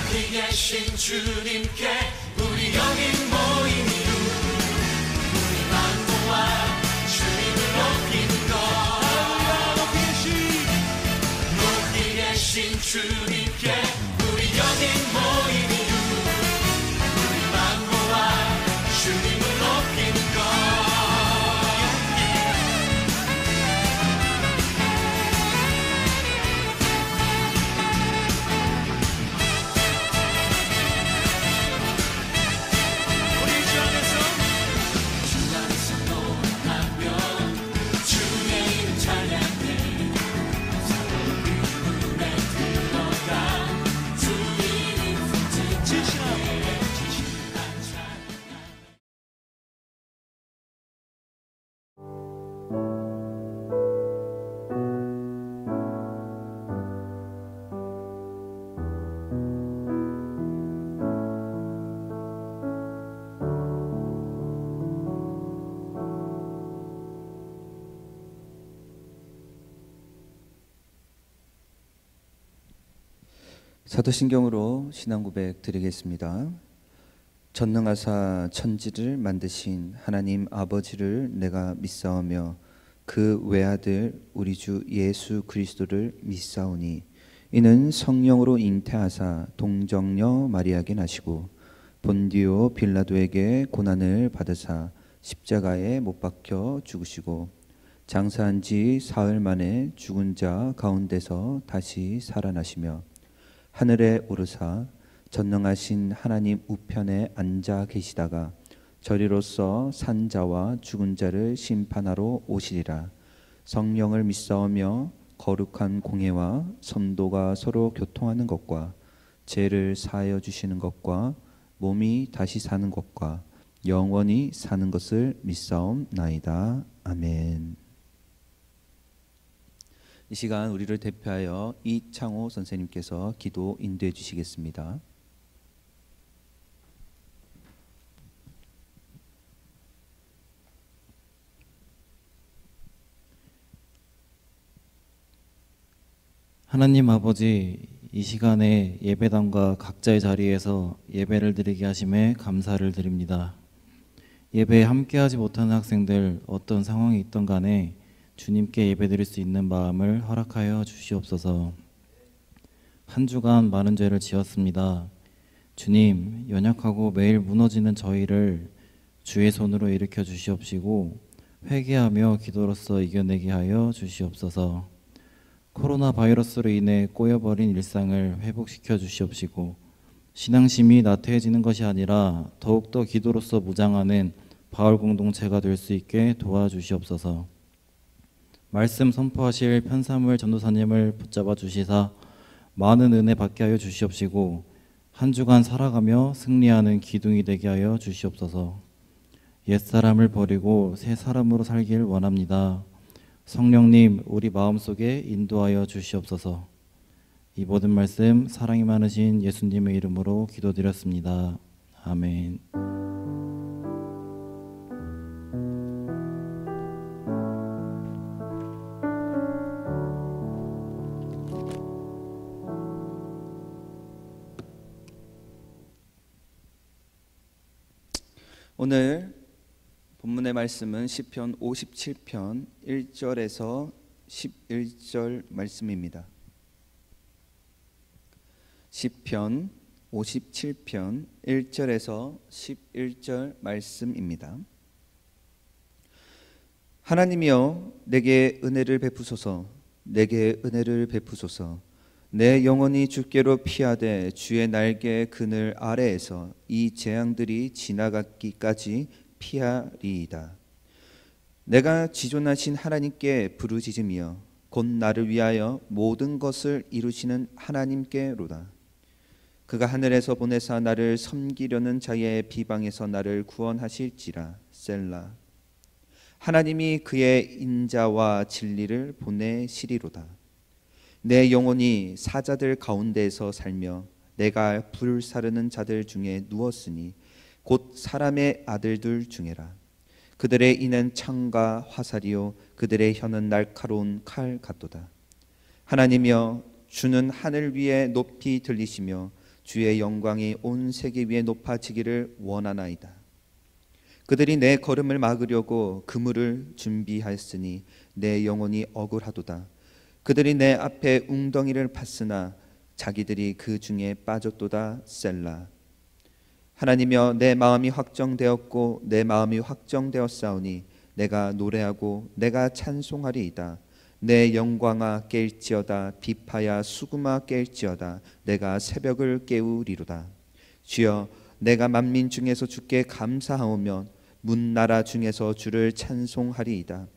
높이 계신 주님께 우리 여기 모인 이유 우리 만모와 주님을 높이는 것 높이 계신 주님께 우리 여기 모인 이유 우리 만모와 주님을 높이는 것 사도신경으로 신앙고백 드리겠습니다. 전능하사 천지를 만드신 하나님 아버지를 내가 믿사오며 그 외아들 우리 주 예수 그리스도를 믿사오니 이는 성령으로 잉태하사 동정녀 마리아에게 나시고 본디오 빌라도에게 고난을 받으사 십자가에 못 박혀 죽으시고 장사한 지 사흘 만에 죽은 자 가운데서 다시 살아나시며 하늘에 오르사 전능하신 하나님 우편에 앉아 계시다가 저리로서 산 자와 죽은 자를 심판하러 오시리라. 성령을 믿사오며 거룩한 공회와 성도가 서로 교통하는 것과 죄를 사하여 주시는 것과 몸이 다시 사는 것과 영원히 사는 것을 믿사옵나이다. 아멘. 이 시간 우리를 대표하여 이창호 선생님께서 기도 인도해 주시겠습니다. 하나님 아버지, 이 시간에 예배당과 각자의 자리에서 예배를 드리게 하심에 감사를 드립니다. 예배에 함께하지 못하는 학생들 어떤 상황이 있던 간에 주님께 예배드릴 수 있는 마음을 허락하여 주시옵소서. 한 주간 많은 죄를 지었습니다. 주님, 연약하고 매일 무너지는 저희를 주의 손으로 일으켜 주시옵시고 회개하며 기도로써 이겨내게 하여 주시옵소서. 코로나 바이러스로 인해 꼬여버린 일상을 회복시켜 주시옵시고 신앙심이 나태해지는 것이 아니라 더욱더 기도로써 무장하는 바울 공동체가 될 수 있게 도와주시옵소서. 말씀 선포하실 편사물 전도사님을 붙잡아 주시사 많은 은혜 받게 하여 주시옵시고 한 주간 살아가며 승리하는 기둥이 되게 하여 주시옵소서. 옛사람을 버리고 새 사람으로 살길 원합니다. 성령님, 우리 마음속에 인도하여 주시옵소서. 이 모든 말씀 사랑이 많으신 예수님의 이름으로 기도드렸습니다. 아멘. 오늘 본문의 말씀은 시편 57편 1절에서 11절 말씀입니다. 시편 57편 1절에서 11절 말씀입니다. 하나님이여, 내게 은혜를 베푸소서. 내게 은혜를 베푸소서. 내 영혼이 주께로 피하되 주의 날개 그늘 아래에서 이 재앙들이 지나가기까지 피하리이다. 내가 지존하신 하나님께 부르짖으며 곧 나를 위하여 모든 것을 이루시는 하나님께로다. 그가 하늘에서 보내사 나를 섬기려는 자의 비방에서 나를 구원하실지라. 셀라. 하나님이 그의 인자와 진리를 보내시리로다. 내 영혼이 사자들 가운데에서 살며 내가 불사르는 자들 중에 누웠으니 곧 사람의 아들들 중에라. 그들의 이는 창과 화살이요 그들의 혀는 날카로운 칼 같도다. 하나님이여, 주는 하늘 위에 높이 들리시며 주의 영광이 온 세계 위에 높아지기를 원하나이다. 그들이 내 걸음을 막으려고 그물을 준비하였으니 내 영혼이 억울하도다. 그들이 내 앞에 웅덩이를 팠으나 자기들이 그 중에 빠졌도다. 셀라. 하나님이여, 내 마음이 확정되었고 내 마음이 확정되었사오니 내가 노래하고 내가 찬송하리이다. 내 영광아 깰지어다. 비파야 수금아 깰지어다. 내가 새벽을 깨우리로다. 주여, 내가 만민 중에서 주께 감사하오며 문나라 중에서 주를 찬송하리이다.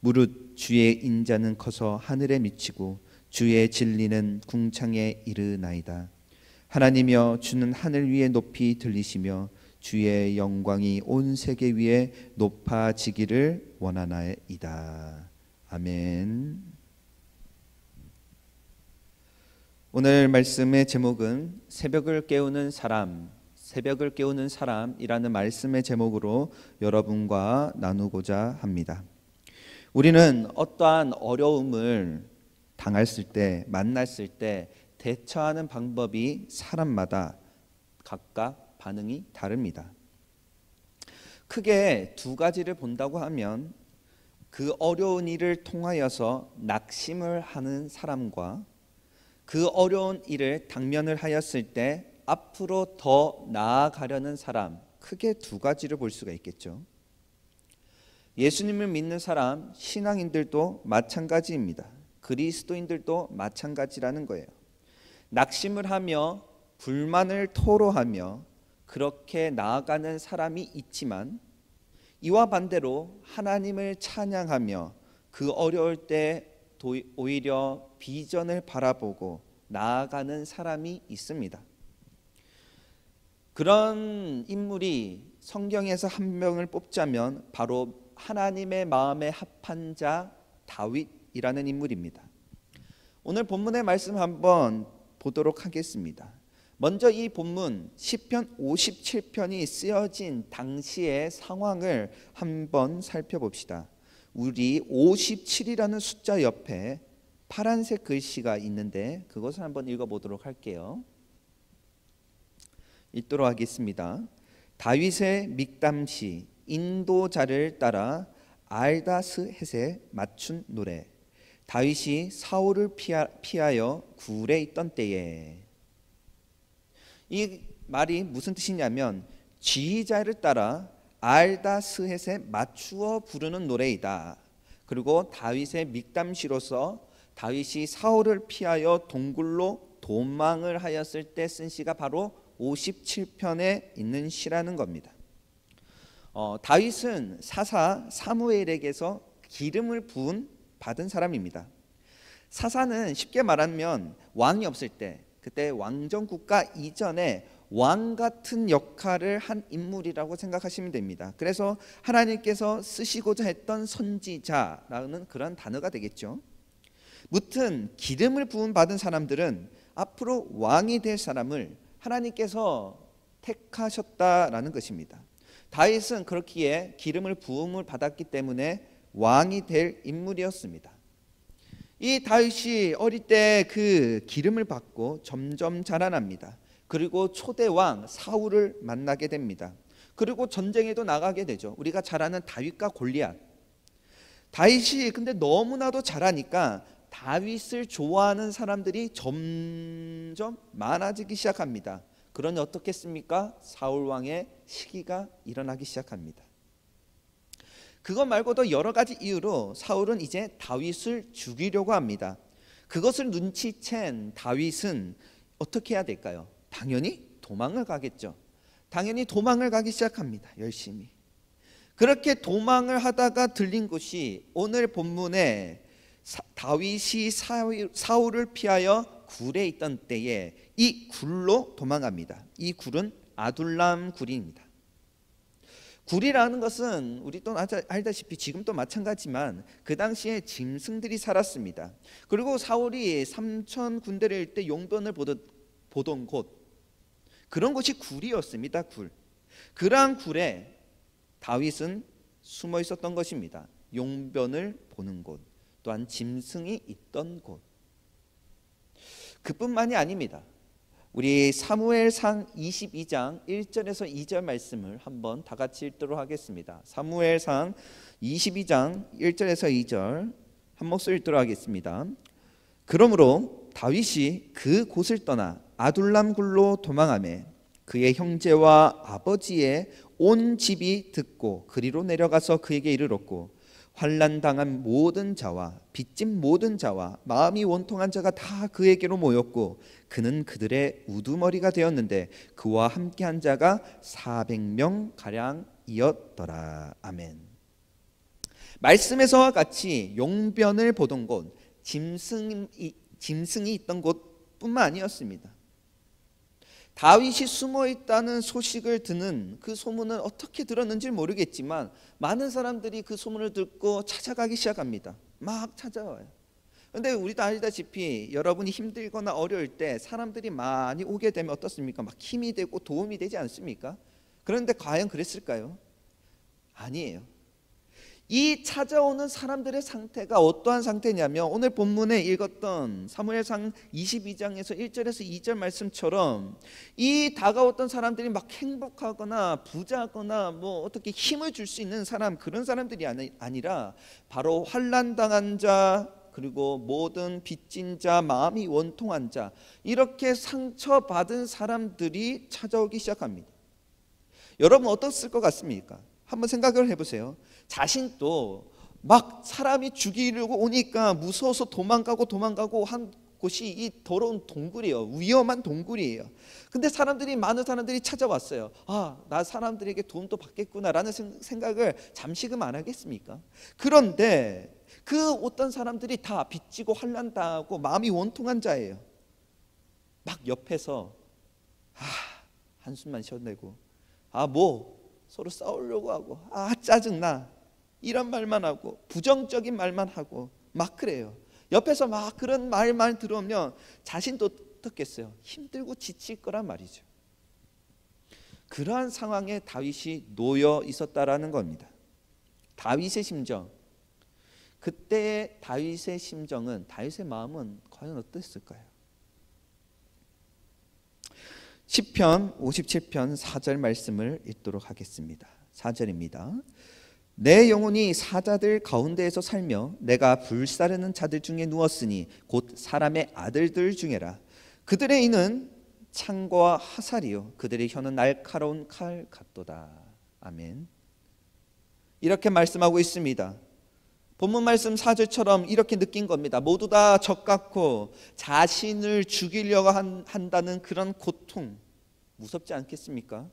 무릇 주의 인자는 커서 하늘에 미치고 주의 진리는 궁창에 이르나이다. 하나님이여, 주는 하늘 위에 높이 들리시며 주의 영광이 온 세계 위에 높아지기를 원하나이다. 아멘. 오늘 말씀의 제목은 새벽을 깨우는 사람, 새벽을 깨우는 사람이라는 말씀의 제목으로 여러분과 나누고자 합니다. 우리는 어떠한 어려움을 당했을 때, 만났을 때 대처하는 방법이 사람마다 각각 반응이 다릅니다. 크게 두 가지를 본다고 하면 그 어려운 일을 통하여서 낙심을 하는 사람과 그 어려운 일을 당면을 하였을 때 앞으로 더 나아가려는 사람, 크게 두 가지를 볼 수가 있겠죠. 예수님을 믿는 사람, 신앙인들도 마찬가지입니다. 그리스도인들도 마찬가지라는 거예요. 낙심을 하며 불만을 토로하며 그렇게 나아가는 사람이 있지만, 이와 반대로 하나님을 찬양하며 그 어려울 때 오히려 비전을 바라보고 나아가는 사람이 있습니다. 그런 인물이 성경에서 한 명을 뽑자면 바로 하나님의 마음에 합한 자 다윗이라는 인물입니다. 오늘 본문의 말씀 한번 보도록 하겠습니다. 먼저 이 본문 시편 57편이 쓰여진 당시의 상황을 한번 살펴봅시다. 우리 57이라는 숫자 옆에 파란색 글씨가 있는데 그것을 한번 읽어보도록 할게요. 읽도록 하겠습니다. 다윗의 믹담시, 인도자를 따라 알다스헷에 맞춘 노래. 다윗이 사울을 피하여 굴에 있던 때에. 이 말이 무슨 뜻이냐면 지휘자를 따라 알다스헷에 맞추어 부르는 노래이다. 그리고 다윗의 믹담시로서 다윗이 사울을 피하여 동굴로 도망을 하였을 때 쓴 시가 바로 57편에 있는 시라는 겁니다. 다윗은 사사 사무엘에게서 기름을 부은 받은 사람입니다. 사사는 쉽게 말하면 왕이 없을 때, 그때 왕정국가 이전에 왕 같은 역할을 한 인물이라고 생각하시면 됩니다. 그래서 하나님께서 쓰시고자 했던 선지자라는 그런 단어가 되겠죠. 무튼 기름을 부은 받은 사람들은 앞으로 왕이 될 사람을 하나님께서 택하셨다라는 것입니다. 다윗은 그렇기에 기름을 부음을 받았기 때문에 왕이 될 인물이었습니다. 이 다윗이 어릴 때 그 기름을 받고 점점 자라납니다. 그리고 초대 왕 사울을 만나게 됩니다. 그리고 전쟁에도 나가게 되죠. 우리가 잘 아는 다윗과 골리앗. 다윗이 근데 너무나도 잘하니까 다윗을 좋아하는 사람들이 점점 많아지기 시작합니다. 그러니 어떻겠습니까? 사울 왕의 시기가 일어나기 시작합니다. 그것 말고도 여러 가지 이유로 사울은 이제 다윗을 죽이려고 합니다. 그것을 눈치챈 다윗은 어떻게 해야 될까요? 당연히 도망을 가겠죠. 당연히 도망을 가기 시작합니다. 열심히. 그렇게 도망을 하다가 들린 곳이 오늘 본문에 다윗이 사울을 피하여 굴에 있던 때에 이 굴로 도망갑니다. 이 굴은 아둘람 굴입니다. 굴이라는 것은 우리 또 알다시피 지금도 마찬가지지만 그 당시에 짐승들이 살았습니다. 그리고 사울이 3천 군대를 일 때 용변을 보던 곳, 그런 곳이 굴이었습니다. 굴. 그러한 굴에 다윗은 숨어 있었던 것입니다. 용변을 보는 곳, 또한 짐승이 있던 곳. 그뿐만이 아닙니다. 우리 사무엘상 22장 1절에서 2절 말씀을 한번 다 같이 읽도록 하겠습니다. 사무엘상 22장 1절에서 2절 한 목소리 읽도록 하겠습니다. 그러므로 다윗이 그 곳을 떠나 아둘람 굴로 도망하매 그의 형제와 아버지의 온 집이 듣고 그리로 내려가서 그에게 이르렀고 환난 당한 모든 자와 빚진 모든 자와 마음이 원통한 자가 다 그에게로 모였고 그는 그들의 우두머리가 되었는데 그와 함께한 자가 400명 가량이었더라. 아멘. 말씀에서와 같이 용변을 보던 곳, 짐승이 있던 곳뿐만 아니었습니다. 다윗이 숨어 있다는 소식을 듣는 그 소문은 어떻게 들었는지 모르겠지만 많은 사람들이 그 소문을 듣고 찾아가기 시작합니다. 막 찾아와요. 그런데 우리도 알다시피 여러분이 힘들거나 어려울 때 사람들이 많이 오게 되면 어떻습니까? 막 힘이 되고 도움이 되지 않습니까? 그런데 과연 그랬을까요? 아니에요. 이 찾아오는 사람들의 상태가 어떠한 상태냐면 오늘 본문에 읽었던 사무엘상 22장에서 1절에서 2절 말씀처럼 이 다가왔던 사람들이 막 행복하거나 부자거나 뭐 어떻게 힘을 줄 수 있는 사람, 그런 사람들이 아니라 바로 환난당한 자, 그리고 모든 빚진 자, 마음이 원통한 자, 이렇게 상처받은 사람들이 찾아오기 시작합니다. 여러분 어떻을 것 같습니까? 한번 생각을 해보세요. 자신도 막 사람이 죽이려고 오니까 무서워서 도망가고 한 곳이 이 더러운 동굴이에요. 위험한 동굴이에요. 근데 많은 사람들이 찾아왔어요. 나 사람들에게 도움도 받겠구나라는 생각을 잠시금 안 하겠습니까? 그런데 그 어떤 사람들이 다 빚지고 환난당하고 마음이 원통한 자예요. 막 옆에서 한숨만 쉬어내고 서로 싸우려고 하고 짜증나 이런 말만 하고 부정적인 말만 하고 막 그래요. 옆에서 막 그런 말만 들어오면 자신도 어떻겠어요? 힘들고 지칠 거란 말이죠. 그러한 상황에 다윗이 놓여 있었다라는 겁니다. 다윗의 심정, 그때의 다윗의 심정은, 다윗의 마음은 과연 어땠을까요? 시편 57편 4절 말씀을 읽도록 하겠습니다. 4절입니다. 내 영혼이 사자들 가운데에서 살며 내가 불사르는 자들 중에 누웠으니 곧 사람의 아들들 중에라. 그들의 이는 창과 화살이요 그들의 혀는 날카로운 칼 같도다. 아멘. 이렇게 말씀하고 있습니다. 본문 말씀 4절처럼 이렇게 느낀 겁니다. 모두 다 적같고 자신을 죽이려고 한다는 그런 고통, 무섭지 않겠습니까?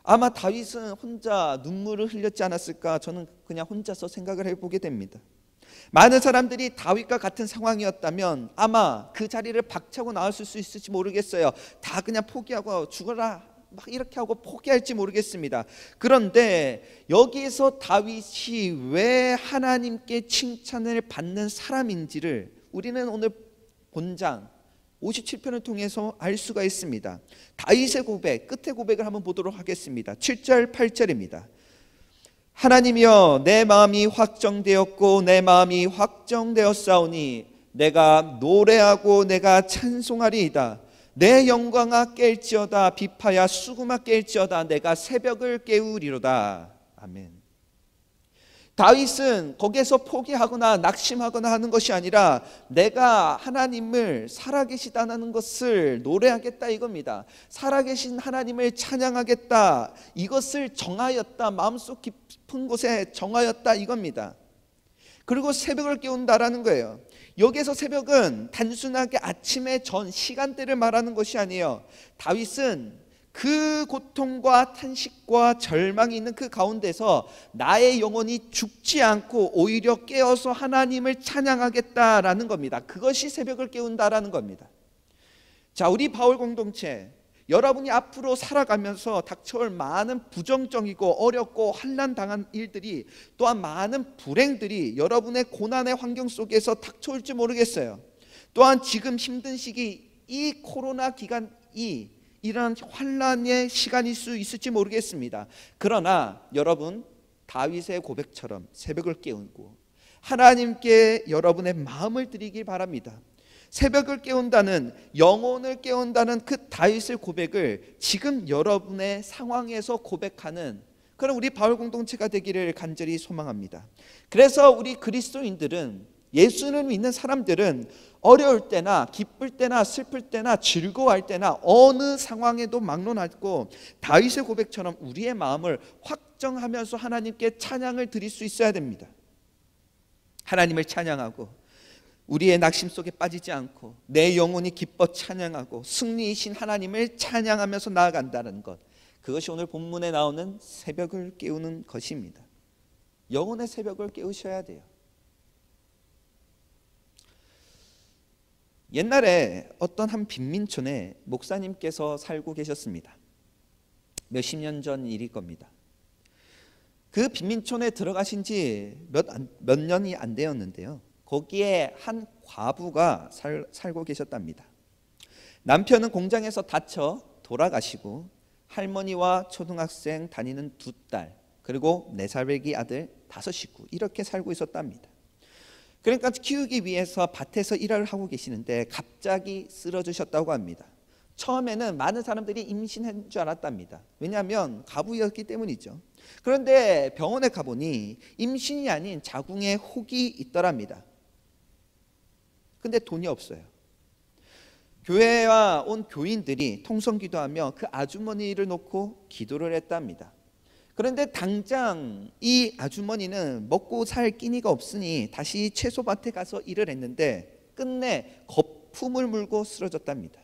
아마 다윗은 혼자 눈물을 흘렸지 않았을까, 저는 그냥 혼자서 생각을 해보게 됩니다. 많은 사람들이 다윗과 같은 상황이었다면 아마 그 자리를 박차고 나왔을 수 있을지 모르겠어요. 다 그냥 포기하고 죽어라 막 이렇게 하고 포기할지 모르겠습니다. 그런데 여기에서 다윗이 왜 하나님께 칭찬을 받는 사람인지를 우리는 오늘 본장 57편을 통해서 알 수가 있습니다. 다윗의 고백, 끝의 고백을 한번 보도록 하겠습니다. 7절 8절입니다. 하나님이여 내 마음이 확정되었고 내 마음이 확정되었사오니 내가 노래하고 내가 찬송하리이다. 내 영광아 깰지어다. 비파야 수금아 깰지어다. 내가 새벽을 깨우리로다. 아멘. 다윗은 거기에서 포기하거나 낙심하거나 하는 것이 아니라 내가 하나님을 살아계시다는 것을 노래하겠다 이겁니다. 살아계신 하나님을 찬양하겠다, 이것을 정하였다, 마음속 깊은 곳에 정하였다 이겁니다. 그리고 새벽을 깨운다라는 거예요. 여기에서 새벽은 단순하게 아침의 전 시간대를 말하는 것이 아니에요. 다윗은 그 고통과 탄식과 절망이 있는 그 가운데서 나의 영혼이 죽지 않고 오히려 깨어서 하나님을 찬양하겠다라는 겁니다. 그것이 새벽을 깨운다라는 겁니다. 자, 우리 바울 공동체, 여러분이 앞으로 살아가면서 닥쳐올 많은 부정적이고 어렵고 환난당한 일들이, 또한 많은 불행들이 여러분의 고난의 환경 속에서 닥쳐올지 모르겠어요. 또한 지금 힘든 시기, 이 코로나 기간이 이러한 환난의 시간일 수 있을지 모르겠습니다. 그러나 여러분, 다윗의 고백처럼 새벽을 깨우고 하나님께 여러분의 마음을 드리길 바랍니다. 새벽을 깨운다는, 영혼을 깨운다는 그 다윗의 고백을 지금 여러분의 상황에서 고백하는 그런 우리 바울 공동체가 되기를 간절히 소망합니다. 그래서 우리 그리스도인들은, 예수를 믿는 사람들은 어려울 때나 기쁠 때나 슬플 때나 즐거워할 때나 어느 상황에도 막론하고 다윗의 고백처럼 우리의 마음을 확정하면서 하나님께 찬양을 드릴 수 있어야 됩니다. 하나님을 찬양하고 우리의 낙심 속에 빠지지 않고 내 영혼이 기뻐 찬양하고 승리이신 하나님을 찬양하면서 나아간다는 것, 그것이 오늘 본문에 나오는 새벽을 깨우는 것입니다. 영혼의 새벽을 깨우셔야 돼요. 옛날에 어떤 한 빈민촌에 목사님께서 살고 계셨습니다. 몇십 년 전 일일 겁니다. 그 빈민촌에 들어가신 지 몇 년이 안 되었는데요, 거기에 한 과부가 살고 계셨답니다. 남편은 공장에서 다쳐 돌아가시고 할머니와 초등학생 다니는 2딸, 그리고 4살배기 아들 5식구, 이렇게 살고 있었답니다. 그러니까 키우기 위해서 밭에서 일을 하고 계시는데 갑자기 쓰러지셨다고 합니다. 처음에는 많은 사람들이 임신한 줄 알았답니다. 왜냐하면 과부였기 때문이죠. 그런데 병원에 가보니 임신이 아닌 자궁에 혹이 있더랍니다. 근데 돈이 없어요. 교회와 온 교인들이 통성기도하며 그 아주머니를 놓고 기도를 했답니다. 그런데 당장 이 아주머니는 먹고 살 끼니가 없으니 다시 채소밭에 가서 일을 했는데 끝내 거품을 물고 쓰러졌답니다.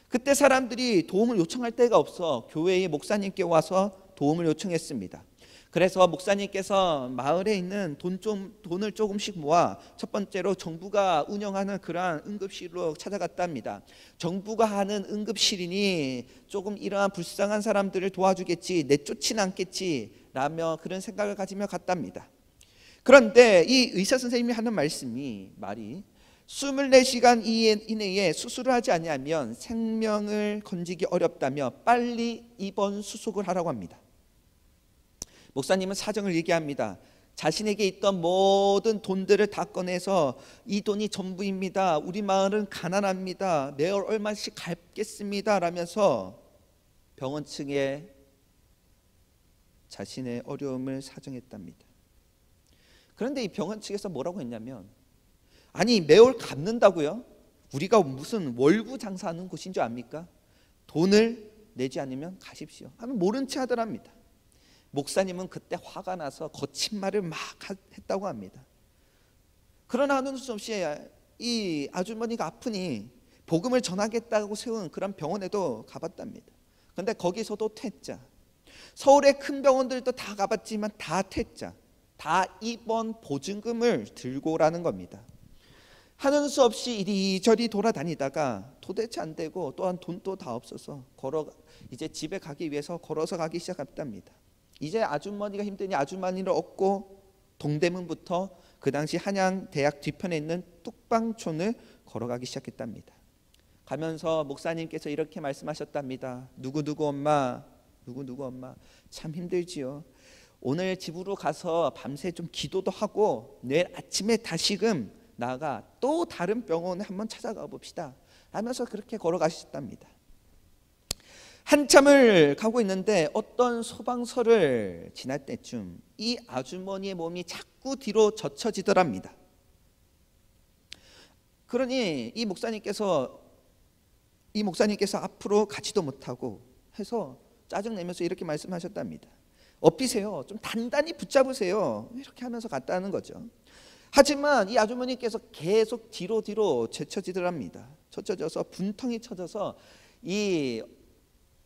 그때 사람들이 도움을 요청할 데가 없어 교회의 목사님께 와서 도움을 요청했습니다. 그래서 목사님께서 마을에 있는 돈을 조금씩 모아 첫 번째로 정부가 운영하는 그러한 응급실로 찾아갔답니다. 정부가 하는 응급실이니 조금 이러한 불쌍한 사람들을 도와주겠지, 내쫓진 않겠지 라며 그런 생각을 가지며 갔답니다. 그런데 이 의사 선생님이 하는 말이 24시간 이내에 수술을 하지 않으면 생명을 건지기 어렵다며 빨리 입원 수속을 하라고 합니다. 목사님은 사정을 얘기합니다. 자신에게 있던 모든 돈들을 다 꺼내서 이 돈이 전부입니다. 우리 마을은 가난합니다. 매월 얼마씩 갚겠습니다 라면서 병원 측에 자신의 어려움을 사정했답니다. 그런데 이 병원 측에서 뭐라고 했냐면, 아니 매월 갚는다고요? 우리가 무슨 월구 장사하는 곳인 줄 압니까? 돈을 내지 않으면 가십시오 하면 모른 체 하더랍니다. 목사님은 그때 화가 나서 거친 말을 막 했다고 합니다. 그러나 하는 수 없이 이 아주머니가 아프니 복음을 전하겠다고 세운 그런 병원에도 가봤답니다. 그런데 거기서도 퇴짜. 서울의 큰 병원들도 다 가봤지만 다 퇴짜. 다 입원 보증금을 들고 오라는 겁니다. 하는 수 없이 이리저리 돌아다니다가 도대체 안 되고 또한 돈도 다 없어서 이제 집에 가기 위해서 걸어서 가기 시작했답니다. 이제 아주머니가 힘드니 아주머니를 얻고 동대문부터 그 당시 한양대학 뒤편에 있는 뚝방촌을 걸어가기 시작했답니다. 가면서 목사님께서 이렇게 말씀하셨답니다. 누구누구 엄마 참 힘들지요. 오늘 집으로 가서 밤새 좀 기도도 하고 내일 아침에 다시금 나가 또 다른 병원에 한번 찾아가 봅시다 하면서 그렇게 걸어가셨답니다. 한참을 가고 있는데 어떤 소방서를 지날 때쯤 이 아주머니의 몸이 자꾸 뒤로 젖혀지더랍니다. 그러니 이 목사님께서 앞으로 가지도 못하고 해서 짜증내면서 이렇게 말씀하셨답니다. 업히세요. 좀 단단히 붙잡으세요. 이렇게 하면서 갔다는 거죠. 하지만 이 아주머니께서 계속 뒤로 젖혀지더랍니다. 젖혀져서 분통이 쳐져서 이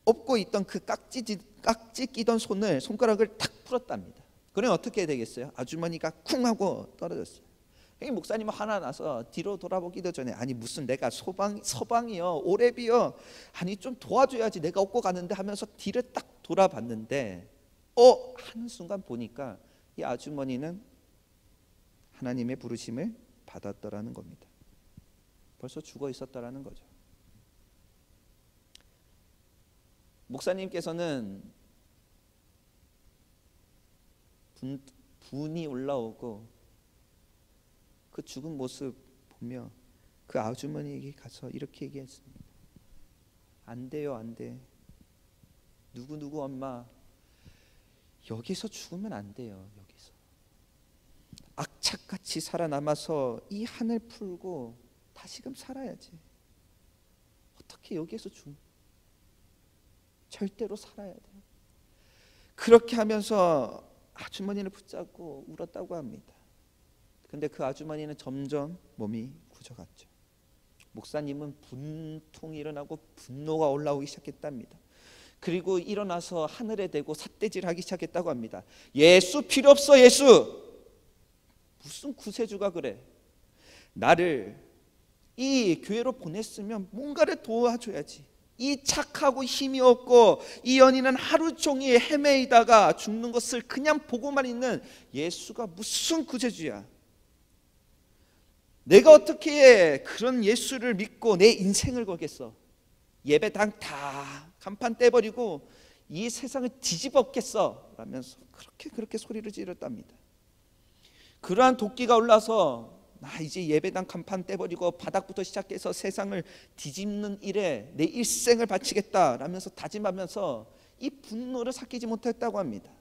업고 있던 그 깍지 끼던 손가락을 탁 풀었답니다. 그러면 어떻게 되겠어요? 아주머니가 쿵 하고 떨어졌어요. 목사님은 화나 나서 뒤로 돌아보기도 전에, 아니 무슨 내가 서방이요 오랩이요, 아니 좀 도와줘야지 내가 업고 가는데 하면서 뒤를 딱 돌아봤는데 하는 순간 보니까 이 아주머니는 하나님의 부르심을 받았더라는 겁니다. 벌써 죽어 있었더라는 거죠. 목사님께서는 분이 올라오고 그 죽은 모습 보며 그 아주머니에게 가서 이렇게 얘기했습니다. 안 돼요, 안 돼. 누구누구 엄마, 여기서 죽으면 안 돼요. 여기서 악착같이 살아남아서 이 한을 풀고 다시금 살아야지. 어떻게 여기에서 절대로 살아야 돼요. 그렇게 하면서 아주머니를 붙잡고 울었다고 합니다. 근데 그 아주머니는 점점 몸이 굳어갔죠. 목사님은 분통이 일어나고 분노가 올라오기 시작했답니다. 그리고 일어나서 하늘에 대고 삿대질하기 시작했다고 합니다. 예수 필요 없어. 예수 무슨 구세주가 그래. 나를 이 교회로 보냈으면 뭔가를 도와줘야지. 이 착하고 힘이 없고 이 연인은 하루 종일 헤매이다가 죽는 것을 그냥 보고만 있는 예수가 무슨 구세주야. 내가 어떻게 그런 예수를 믿고 내 인생을 걸겠어. 예배당 다 간판 떼버리고 이 세상을 뒤집었겠어 라면서 그렇게 소리를 지르답니다. 그러한 도끼가 올라서 나 이제 예배당 간판 떼버리고 바닥부터 시작해서 세상을 뒤집는 일에 내 일생을 바치겠다 라면서 다짐하면서 이 분노를 삭히지 못했다고 합니다.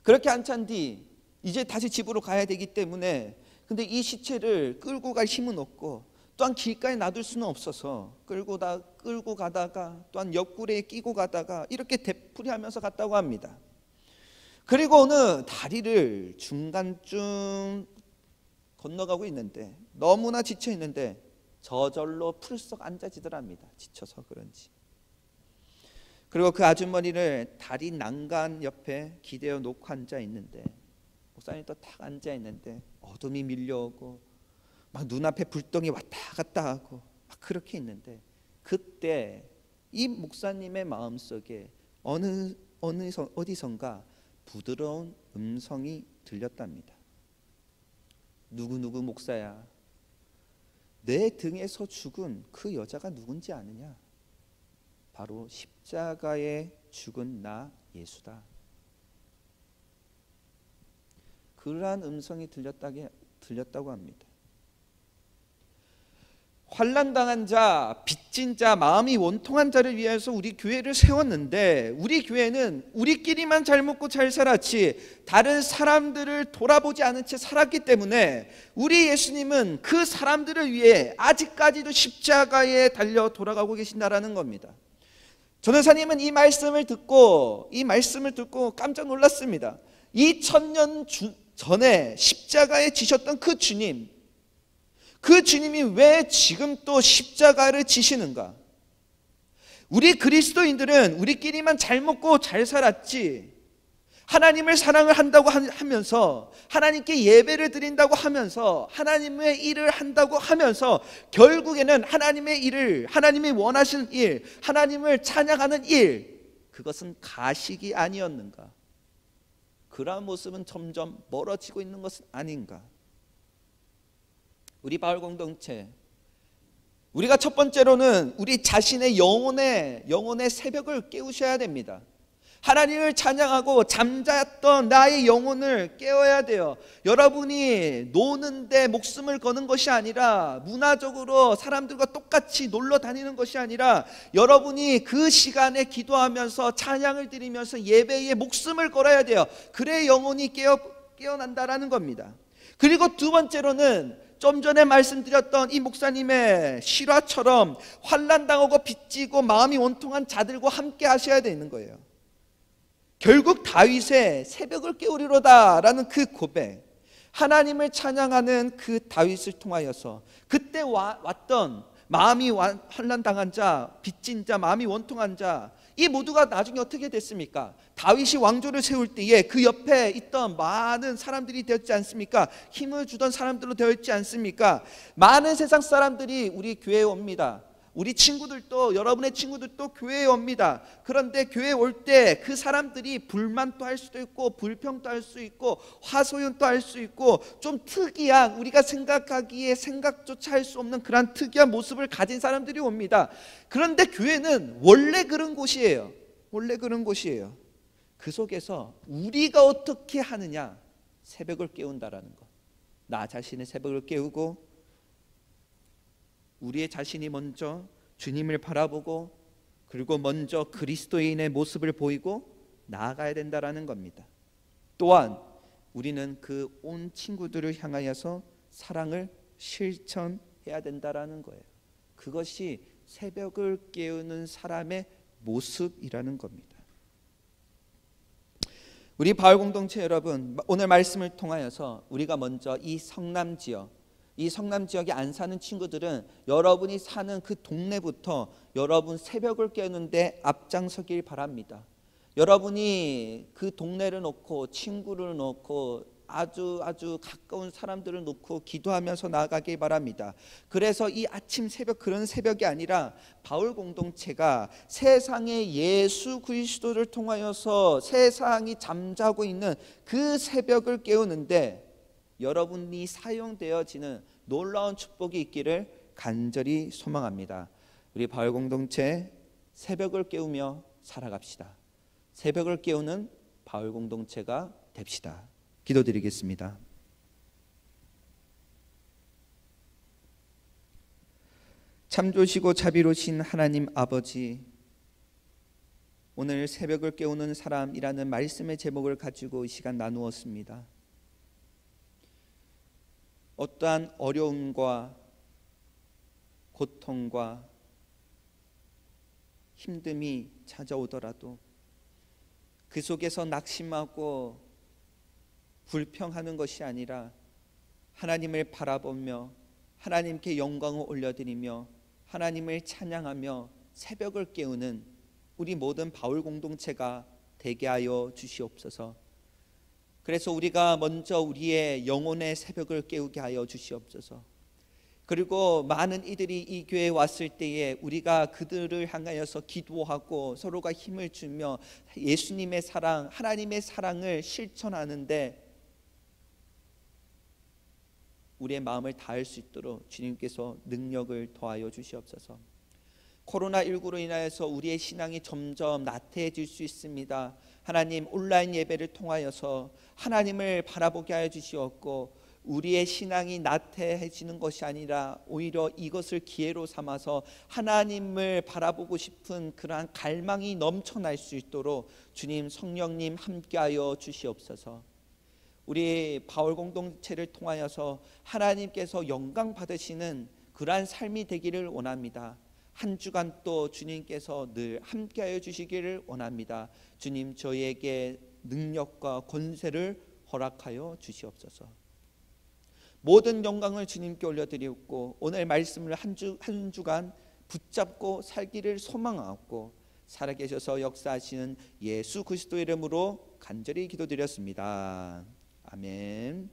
그렇게 한참 뒤 이제 다시 집으로 가야 되기 때문에 근데 이 시체를 끌고 갈 힘은 없고 또한 길가에 놔둘 수는 없어서 끌고 가다가 또한 옆구리에 끼고 가다가 이렇게 되풀이하면서 갔다고 합니다. 그리고 어느 다리를 중간쯤 건너가고 있는데 너무나 지쳐 있는데 저절로 풀썩 앉아지더랍니다. 지쳐서 그런지. 그리고 그 아주머니를 다리 난간 옆에 기대어 놓고 앉아 있는데 목사님이 또 탁 앉아 있는데 어둠이 밀려오고 막 눈앞에 불덩이 왔다 갔다 하고 막 그렇게 있는데 그때 이 목사님의 마음속에 어디선가 부드러운 음성이 들렸답니다. 누구누구 목사야, 내 등에서 죽은 그 여자가 누군지 아느냐? 바로 십자가에 죽은 나 예수다. 그러한 음성이 들렸다고 합니다. 환난당한 자, 빚진 자, 마음이 원통한 자를 위해서 우리 교회를 세웠는데 우리 교회는 우리끼리만 잘 먹고 잘 살았지 다른 사람들을 돌아보지 않은 채 살았기 때문에 우리 예수님은 그 사람들을 위해 아직까지도 십자가에 달려 돌아가고 계신다라는 겁니다. 전도사님은 이 말씀을 듣고 깜짝 놀랐습니다. 2000년 전에 십자가에 지셨던 그 주님이 왜 지금 또 십자가를 지시는가? 우리 그리스도인들은 우리끼리만 잘 먹고 잘 살았지 하나님을 사랑을 한다고 하면서 하나님께 예배를 드린다고 하면서 하나님의 일을 한다고 하면서 결국에는 하나님의 일을, 하나님이 원하시는 일, 하나님을 찬양하는 일, 그것은 가식이 아니었는가? 그러한 모습은 점점 멀어지고 있는 것은 아닌가? 우리 바울 공동체, 우리가 첫 번째로는 우리 자신의 영혼의 새벽을 깨우셔야 됩니다. 하나님을 찬양하고 잠잤던 나의 영혼을 깨워야 돼요. 여러분이 노는데 목숨을 거는 것이 아니라 문화적으로 사람들과 똑같이 놀러 다니는 것이 아니라 여러분이 그 시간에 기도하면서 찬양을 드리면서 예배에 목숨을 걸어야 돼요. 그래 영혼이 깨어난다라는 겁니다. 그리고 두 번째로는 좀 전에 말씀드렸던 이 목사님의 실화처럼 환난당하고 빚지고 마음이 원통한 자들과 함께 하셔야 되는 거예요. 결국 다윗의 새벽을 깨우리로다라는 그 고백, 하나님을 찬양하는 그 다윗을 통하여서 그때 왔던 마음이 환난당한 자, 빚진 자, 마음이 원통한 자, 이 모두가 나중에 어떻게 됐습니까? 다윗이 왕조를 세울 때에 그 옆에 있던 많은 사람들이 되었지 않습니까? 힘을 주던 사람들로 되었지 않습니까? 많은 세상 사람들이 우리 교회에 옵니다. 우리 친구들도, 여러분의 친구들도 교회에 옵니다. 그런데 교회에 올 때 그 사람들이 불만도 할 수도 있고 불평도 할 수 있고 화소연도 할 수 있고 좀 특이한, 우리가 생각하기에 생각조차 할 수 없는 그런 특이한 모습을 가진 사람들이 옵니다. 그런데 교회는 원래 그런 곳이에요. 원래 그런 곳이에요. 그 속에서 우리가 어떻게 하느냐, 새벽을 깨운다라는 것. 나 자신의 새벽을 깨우고 우리의 자신이 먼저 주님을 바라보고 그리고 먼저 그리스도인의 모습을 보이고 나아가야 된다라는 겁니다. 또한 우리는 그 온 친구들을 향하여서 사랑을 실천해야 된다라는 거예요. 그것이 새벽을 깨우는 사람의 모습이라는 겁니다. 우리 바울 공동체 여러분, 오늘 말씀을 통하여서 우리가 먼저 이 성남 지역에 안 사는 친구들은 여러분이 사는 그 동네부터 여러분 새벽을 깨우는데 앞장서길 바랍니다. 여러분이 그 동네를 놓고 친구를 놓고 아주 가까운 사람들을 놓고 기도하면서 나아가길 바랍니다. 그래서 이 아침 새벽, 그런 새벽이 아니라 바울 공동체가 세상의 예수 그리스도를 통하여서 세상이 잠자고 있는 그 새벽을 깨우는데 여러분이 사용되어지는 놀라운 축복이 있기를 간절히 소망합니다. 우리 바울 공동체 새벽을 깨우며 살아갑시다. 새벽을 깨우는 바울 공동체가 됩시다. 기도드리겠습니다. 참 좋으시고 자비로우신 하나님 아버지, 오늘 새벽을 깨우는 사람이라는 말씀의 제목을 가지고 이 시간 나누었습니다. 어떠한 어려움과 고통과 힘듦이 찾아오더라도 그 속에서 낙심하고 불평하는 것이 아니라 하나님을 바라보며 하나님께 영광을 올려드리며 하나님을 찬양하며 새벽을 깨우는 우리 모든 바울 공동체가 되게 하여 주시옵소서. 그래서 우리가 먼저 우리의 영혼의 새벽을 깨우게 하여 주시옵소서. 그리고 많은 이들이 이 교회에 왔을 때에 우리가 그들을 향하여서 기도하고 서로가 힘을 주며 예수님의 사랑, 하나님의 사랑을 실천하는데 우리의 마음을 다할 수 있도록 주님께서 능력을 더하여 주시옵소서. 코로나19로 인하여서 우리의 신앙이 점점 나태해질 수 있습니다. 하나님, 온라인 예배를 통하여서 하나님을 바라보게 하여 주시옵고 우리의 신앙이 나태해지는 것이 아니라 오히려 이것을 기회로 삼아서 하나님을 바라보고 싶은 그러한 갈망이 넘쳐날 수 있도록 주님, 성령님 함께하여 주시옵소서. 우리 바울 공동체를 통하여서 하나님께서 영광 받으시는 그러한 삶이 되기를 원합니다. 한 주간 또 주님께서 늘 함께하여 주시기를 원합니다. 주님, 저희에게 능력과 권세를 허락하여 주시옵소서. 모든 영광을 주님께 올려드리고 오늘 말씀을 한 주간 붙잡고 살기를 소망하고 살아계셔서 역사하시는 예수 그리스도의 이름으로 간절히 기도드렸습니다. 아멘.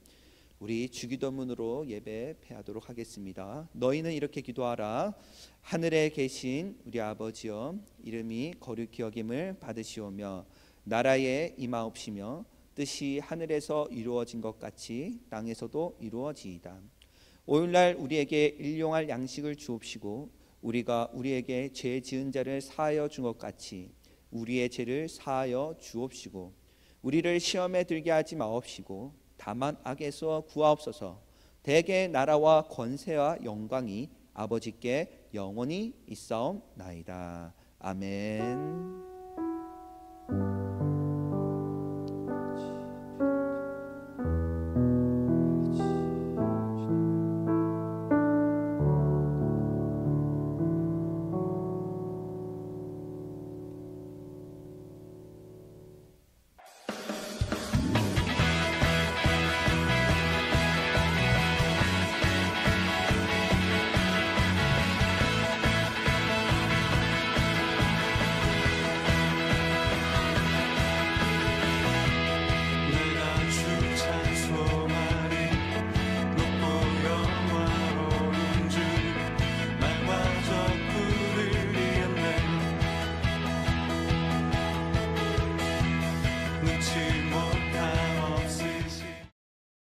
우리 주기도문으로 예배 패하도록 하겠습니다. 너희는 이렇게 기도하라. 하늘에 계신 우리 아버지여, 이름이 거룩히 여김을 받으시오며 나라에 임하옵시며 뜻이 하늘에서 이루어진 것 같이 땅에서도 이루어지이다. 오늘날 우리에게 일용할 양식을 주옵시고 우리가 우리에게 죄 지은 자를 사하여 준 것 같이 우리의 죄를 사하여 주옵시고 우리를 시험에 들게 하지 마옵시고 다만 악에서 구하옵소서. 대개 나라와 권세와 영광이 아버지께 영원히 있사옵나이다. 아멘.